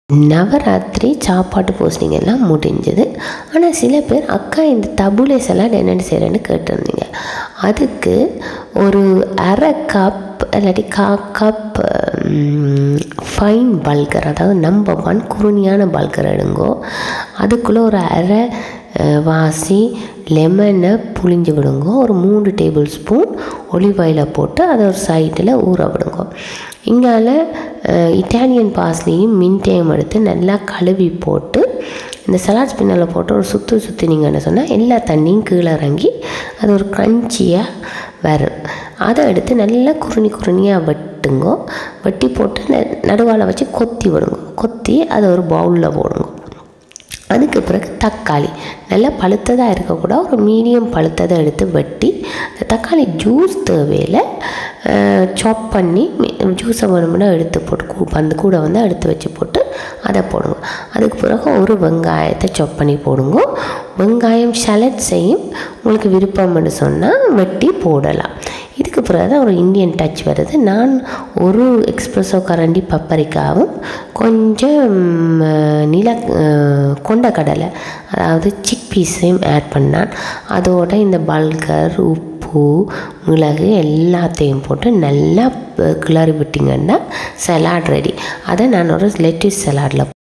நவராத்திரி சாப்பாட்டு போஸ்டிங் எல்லாம் முடிஞ்சது. ஆனால் சில பேர் அக்கா இந்த தபுலே சலாட் என்னென்னு செய்கிறேன்னு கேட்டிருந்தீங்க. அதுக்கு ஒரு அரை கப் இல்லாட்டி கப் ஃபைன் பல்கர், அதாவது நம்பர் 1 குருணியான பல்கர் எடுங்கோ. அதுக்குள்ளே ஒரு அரை வாசி லெமனை புளிஞ்சு விடுங்கோ. ஒரு 3 டேபிள் ஸ்பூன் ஒலிவ் ஆயிலை போட்டு அதை ஒரு சைடில் ஊற விடுங்கோ. இங்கால இட்டாலியன் பார்ஸ்லியும் மின்ட்டையும் எடுத்து நல்லா கழுவி போட்டு இந்த சலாட் ஸ்பின்னரில் போட்டு ஒரு சுற்றினீங்கன்னு சொன்னால் எல்லா தண்ணியும் கீழே இறங்கி அது ஒரு க்ரன்ச்சியாக வரும். அதை எடுத்து நல்லா குருணியாக வெட்டுங்கோ. வெட்டி போட்டு நடுவால் வச்சு கொத்தி விடுங்க. கொத்தி அதை ஒரு பவுலில் போடுங்க. அதுக்கு பிறகு தக்காளி நல்லா பழுத்ததாக இருக்கக்கூட ஒரு மீடியம் பழுத்ததை எடுத்து வெட்டி அந்த தக்காளி ஜூஸ் தேவையில் சாப் பண்ணி ஜூஸை வேணும்னா எடுத்து போட்டு அந்த கூட வந்து எடுத்து வச்சு போட்டு அதை போடுங்க. அதுக்கு பிறகு ஒரு வெங்காயத்தை சாப் பண்ணி போடுங்க. வெங்காயம் சலட் செய்யும் உங்களுக்கு விருப்பம்னு சொன்னால் வெட்டி போடலாம். இதுக்கு பிறகு தான் ஒரு இந்தியன் டச் வருது. நான் ஒரு எக்ஸ்ப்ரெஸோ கரண்டி பப்பரிக்காவும் கொஞ்சம் கொண்டக்கடலை அதாவது சிக் பீஸையும் ஆட் பண்ணான். அதோட இந்த பல்கர், உப்பு, மிளகு எல்லாத்தையும் போட்டு நல்லா கிளறி விட்டிங்கன்னா சலாட் ரெடி. அதை நான் ஒரு லெட்டிஸ் சலாடில்